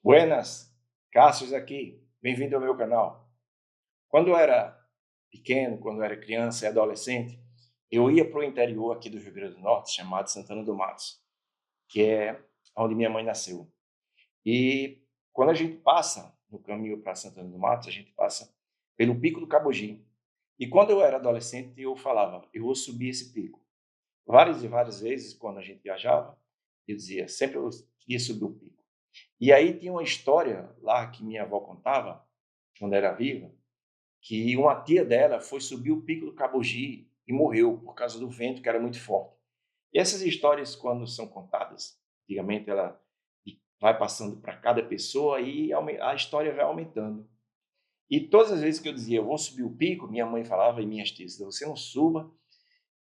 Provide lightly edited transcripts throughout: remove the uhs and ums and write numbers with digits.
Buenas, Cássio aqui, bem-vindo ao meu canal. Quando eu era pequeno, quando eu era criança e adolescente, eu ia para o interior aqui do Rio Grande do Norte, chamado Santana do Matos, que é onde minha mãe nasceu. E quando a gente passa no caminho para Santana do Matos, a gente passa pelo Pico do Cabogi. E quando eu era adolescente, eu falava, eu vou subir esse pico. Várias e várias vezes, quando a gente viajava, eu dizia, sempre eu ia subir o pico. E aí tinha uma história lá que minha avó contava, quando era viva, que uma tia dela foi subir o pico do Cabogi e morreu por causa do vento que era muito forte. E essas histórias, quando são contadas, antigamente ela vai passando para cada pessoa e a história vai aumentando. E todas as vezes que eu dizia, eu vou subir o pico, minha mãe falava e minhas tias, você não suba,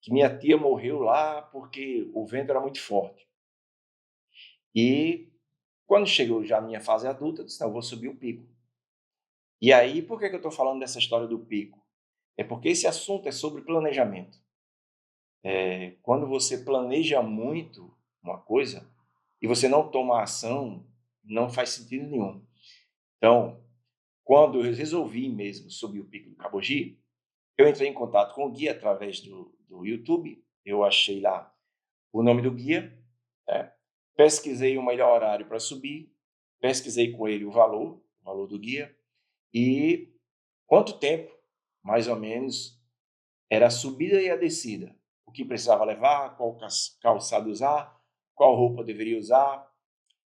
que minha tia morreu lá porque o vento era muito forte. E quando chegou já a minha fase adulta, eu disse, não, eu vou subir o pico. E aí, por que eu estou falando dessa história do pico? É porque esse assunto é sobre planejamento. Quando você planeja muito uma coisa e você não toma ação, não faz sentido nenhum. Então, quando eu resolvi mesmo subir o pico do Cabogi, eu entrei em contato com o guia através do YouTube, eu achei lá o nome do guia, né? Pesquisei o melhor horário para subir, pesquisei com ele o valor do guia, e quanto tempo, mais ou menos, era a subida e a descida. O que precisava levar, qual calçado usar, qual roupa deveria usar.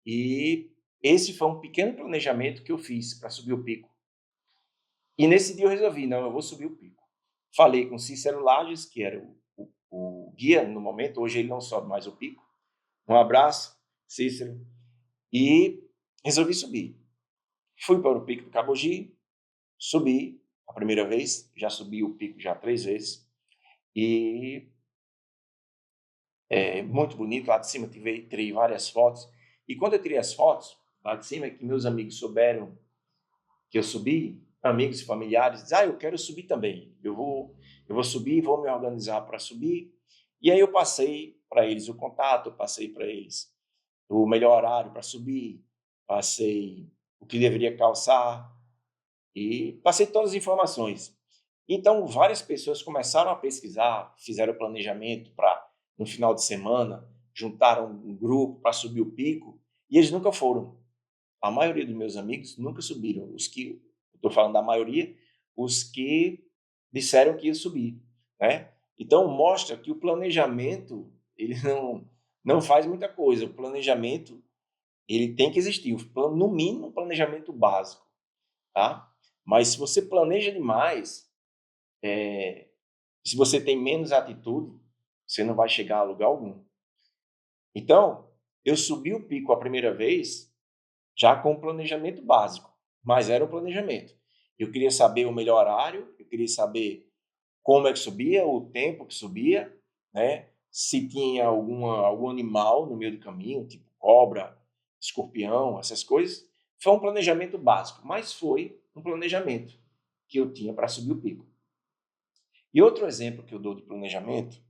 E esse foi um pequeno planejamento que eu fiz para subir o pico. E nesse dia eu resolvi, não, eu vou subir o pico. Falei com Cícero Lages, que era o guia no momento, hoje ele não sobe mais o pico. Um abraço, Cícero. E resolvi subir. Fui para o pico do Cabogi, subi a primeira vez, já subi o pico já 3 vezes. E é muito bonito lá de cima, tirei várias fotos. E quando eu tirei as fotos lá de cima, que meus amigos souberam que eu subi, amigos e familiares, dizem, eu quero subir também. Eu vou subir, vou me organizar para subir. E aí eu passei para eles o contato, passei para eles o melhor horário para subir, passei o que deveria calçar e passei todas as informações. Então, várias pessoas começaram a pesquisar, fizeram planejamento para, no final de semana, juntaram um grupo para subir o pico, e eles nunca foram. A maioria dos meus amigos nunca subiram. Os que, estou falando da maioria, os que disseram que ia subir, né? Então, mostra que o planejamento, ele não faz muita coisa. O planejamento, ele tem que existir. No mínimo, um planejamento básico, tá? Mas se você planeja demais, se você tem menos atitude, você não vai chegar a lugar algum. Então, eu subi o pico a primeira vez já com um planejamento básico, mas era um planejamento. Eu queria saber o melhor horário, eu queria saber como é que subia, o tempo que subia, né? Se tinha algum animal no meio do caminho, tipo cobra, escorpião, essas coisas. Foi um planejamento básico, mas foi um planejamento que eu tinha para subir o pico. E outro exemplo que eu dou de planejamento,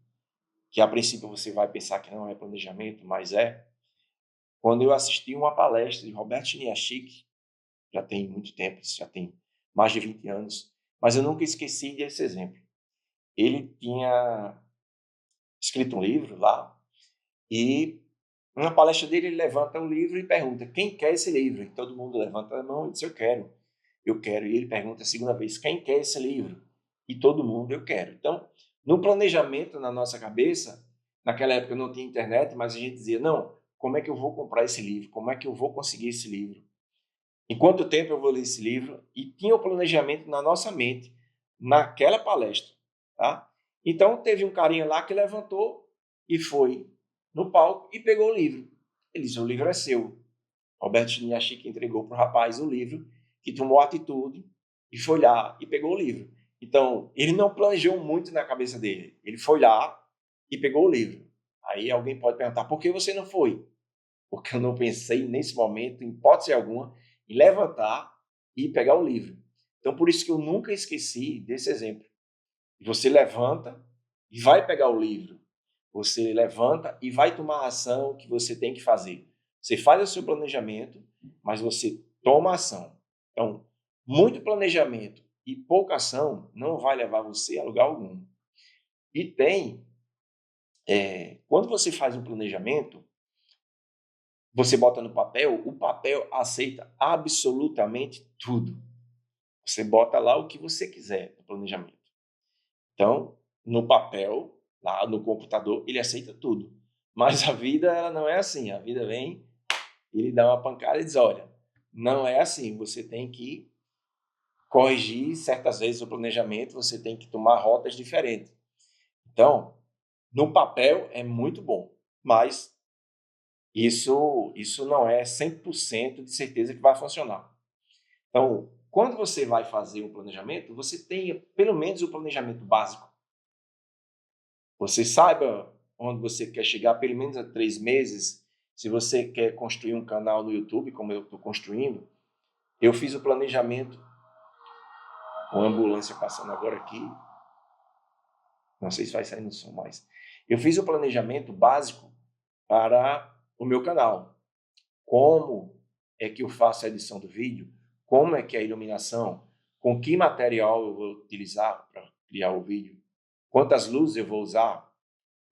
que a princípio você vai pensar que não é planejamento, mas é, quando eu assisti uma palestra de Roberto Chiniachik, já tem muito tempo, isso já tem mais de 20 anos, mas eu nunca esqueci desse exemplo. Ele tinha escrito um livro lá e na palestra dele ele levanta o livro e pergunta, quem quer esse livro? E todo mundo levanta a mão e diz, eu quero. Eu quero. E ele pergunta a segunda vez, quem quer esse livro? E todo mundo, eu quero. Então, no planejamento na nossa cabeça, naquela época não tinha internet, mas a gente dizia, não, como é que eu vou comprar esse livro? Como é que eu vou conseguir esse livro? Em quanto tempo eu vou ler esse livro? E tinha o planejamento na nossa mente, naquela palestra, tá? Então, teve um carinha lá que levantou e foi no palco e pegou o livro. Ele disse, o livro é seu. Roberto Chiniachik entregou para o rapaz o livro, que tomou atitude e foi lá e pegou o livro. Então, ele não planejou muito na cabeça dele. Ele foi lá e pegou o livro. Aí alguém pode perguntar, por que você não foi? Porque eu não pensei nesse momento, em hipótese alguma, em levantar e pegar o livro. Então, por isso que eu nunca esqueci desse exemplo. Você levanta e vai pegar o livro. Você levanta e vai tomar a ação que você tem que fazer. Você faz o seu planejamento, mas você toma ação. Então, muito planejamento e pouca ação não vai levar você a lugar algum. E quando você faz um planejamento, você bota no papel, o papel aceita absolutamente tudo. Você bota lá o que você quiser no planejamento. Então, no papel, lá no computador, ele aceita tudo. Mas a vida, ela não é assim. A vida vem, ele dá uma pancada e diz, olha, não é assim. Você tem que corrigir certas vezes o planejamento, você tem que tomar rotas diferentes. Então, no papel é muito bom, mas isso não é 100% de certeza que vai funcionar. Então, quando você vai fazer um planejamento, você tenha pelo menos o planejamento básico. Você saiba onde você quer chegar pelo menos a 3 meses. Se você quer construir um canal no YouTube, como eu estou construindo, eu fiz o planejamento. Uma ambulância passando agora aqui. Não sei se vai sair no som mais. Eu fiz o planejamento básico para o meu canal. Como é que eu faço a edição do vídeo? Como é que é a iluminação? Com que material eu vou utilizar para criar o vídeo? Quantas luzes eu vou usar?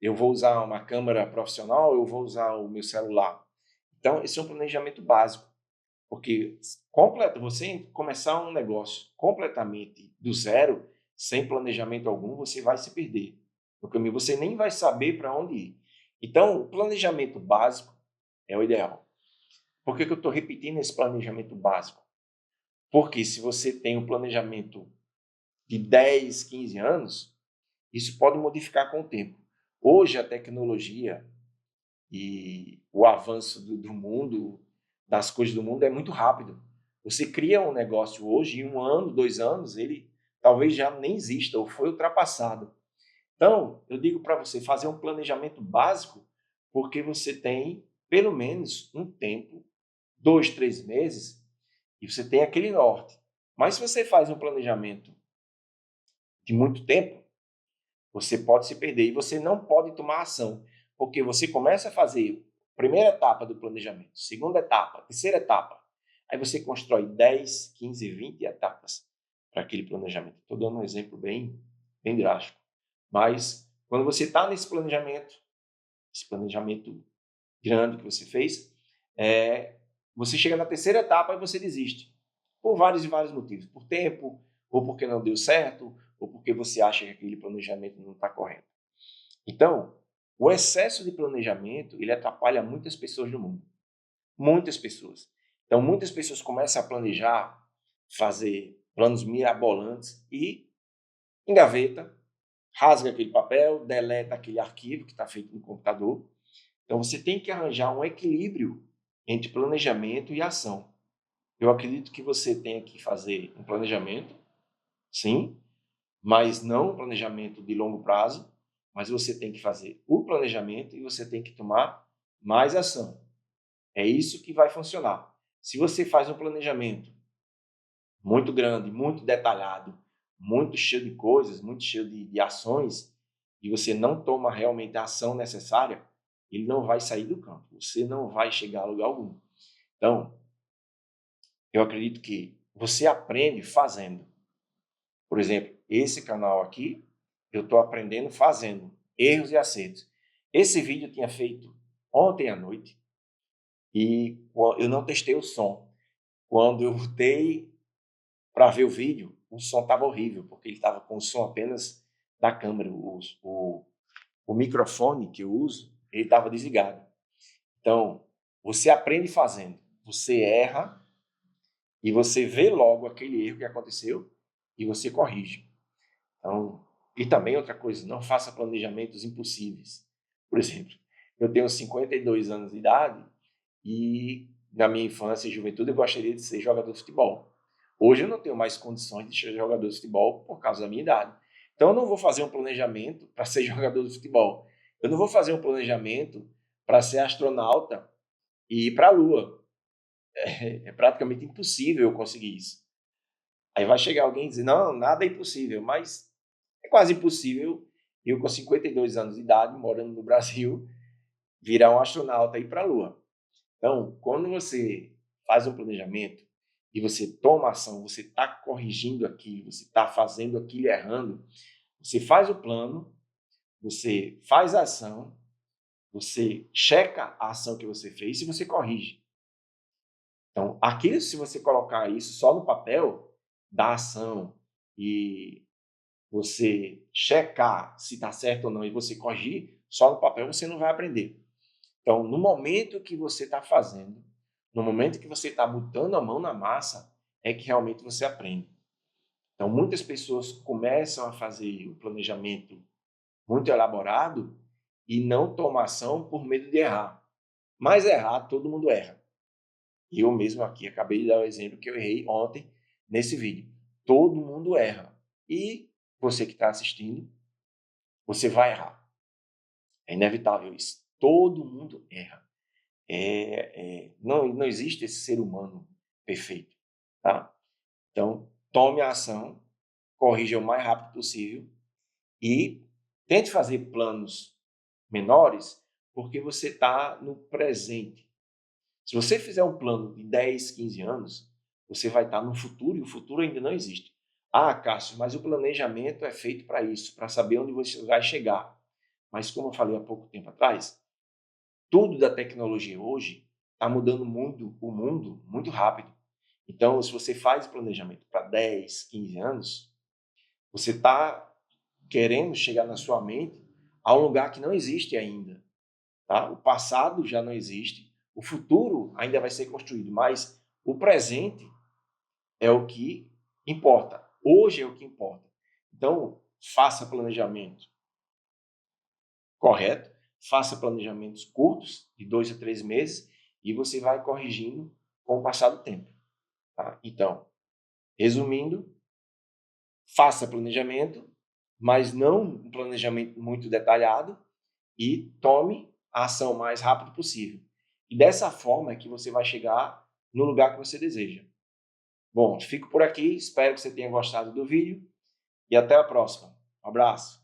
Eu vou usar uma câmera profissional ou eu vou usar o meu celular? Então, esse é um planejamento básico. Porque você começar um negócio completamente do zero, sem planejamento algum, você vai se perder. No caminho, você nem vai saber para onde ir. Então, o planejamento básico é o ideal. Por que eu estou repetindo esse planejamento básico? Porque se você tem um planejamento de 10, 15 anos, isso pode modificar com o tempo. Hoje, a tecnologia e o avanço do mundo, das coisas do mundo, é muito rápido. Você cria um negócio hoje, em 1 ano, 2 anos, ele talvez já nem exista ou foi ultrapassado. Então, eu digo para você fazer um planejamento básico, porque você tem pelo menos um tempo, 2, 3 meses, e você tem aquele norte. Mas se você faz um planejamento de muito tempo, você pode se perder e você não pode tomar ação, porque você começa a fazer a primeira etapa do planejamento, segunda etapa, terceira etapa, aí você constrói 10, 15, 20 etapas para aquele planejamento. Estou dando um exemplo bem drástico, mas quando você está nesse planejamento, esse planejamento grande que você fez, você chega na terceira etapa e você desiste, por vários e vários motivos, por tempo, ou porque não deu certo, ou porque você acha que aquele planejamento não está correto. Então, o excesso de planejamento, ele atrapalha muitas pessoas no mundo. Muitas pessoas. Então, muitas pessoas começam a planejar, fazer planos mirabolantes e engaveta, rasga aquele papel, deleta aquele arquivo que está feito no computador. Então, você tem que arranjar um equilíbrio entre planejamento e ação. Eu acredito que você tenha que fazer um planejamento, sim, mas não um planejamento de longo prazo, mas você tem que fazer o planejamento e você tem que tomar mais ação. É isso que vai funcionar. Se você faz um planejamento muito grande, muito detalhado, muito cheio de coisas, muito cheio de ações, e você não toma realmente a ação necessária, ele não vai sair do campo. Você não vai chegar a lugar algum. Então, eu acredito que você aprende fazendo. Por exemplo, esse canal aqui, eu estou aprendendo fazendo erros e acertos. Esse vídeo eu tinha feito ontem à noite e eu não testei o som. Quando eu botei para ver o vídeo, o som estava horrível, porque ele estava com o som apenas da câmera. O microfone que eu uso, ele estava desligado. Então, você aprende fazendo. Você erra e você vê logo aquele erro que aconteceu e você corrige. Então, e também outra coisa, não faça planejamentos impossíveis. Por exemplo, eu tenho 52 anos de idade e na minha infância e juventude eu gostaria de ser jogador de futebol. Hoje eu não tenho mais condições de ser jogador de futebol por causa da minha idade. Então eu não vou fazer um planejamento para ser jogador de futebol. Eu não vou fazer um planejamento para ser astronauta e ir para a Lua. É praticamente impossível eu conseguir isso. Aí vai chegar alguém e dizer, não, nada é impossível, mas é quase impossível eu com 52 anos de idade, morando no Brasil, virar um astronauta e ir para a Lua. Então, quando você faz um planejamento e você toma ação, você está corrigindo aquilo, você está fazendo aquilo e errando, você faz o plano, você faz a ação, você checa a ação que você fez e você corrige. Então, aquilo, se você colocar isso só no papel da ação e você checar se está certo ou não e você corrigir, só no papel você não vai aprender. Então, no momento que você está fazendo, no momento que você está botando a mão na massa, é que realmente você aprende. Então, muitas pessoas começam a fazer o planejamento muito elaborado e não tomam ação por medo de errar. Mas errar, todo mundo erra. E eu mesmo aqui acabei de dar o exemplo que eu errei ontem nesse vídeo. Todo mundo erra. E você que está assistindo, você vai errar. É inevitável isso. Todo mundo erra. Não existe esse ser humano perfeito. Tá? Então, tome a ação, corrija o mais rápido possível e tente fazer planos menores, porque você está no presente. Se você fizer um plano de 10, 15 anos, você vai estar no futuro e o futuro ainda não existe. Ah, Cássio, mas o planejamento é feito para isso, para saber onde você vai chegar. Mas como eu falei há pouco tempo atrás, tudo da tecnologia hoje está mudando o mundo muito rápido. Então, se você faz planejamento para 10, 15 anos, você está querendo chegar na sua mente a um lugar que não existe ainda. Tá? O passado já não existe, o futuro ainda vai ser construído, mas o presente é o que importa. Hoje é o que importa. Então, faça planejamento correto, faça planejamentos curtos, de 2 a 3 meses, e você vai corrigindo com o passar do tempo. Tá? Então, resumindo, faça planejamento, mas não um planejamento muito detalhado, e tome a ação o mais rápido possível. E dessa forma é que você vai chegar no lugar que você deseja. Bom, fico por aqui, espero que você tenha gostado do vídeo e até a próxima. Um abraço!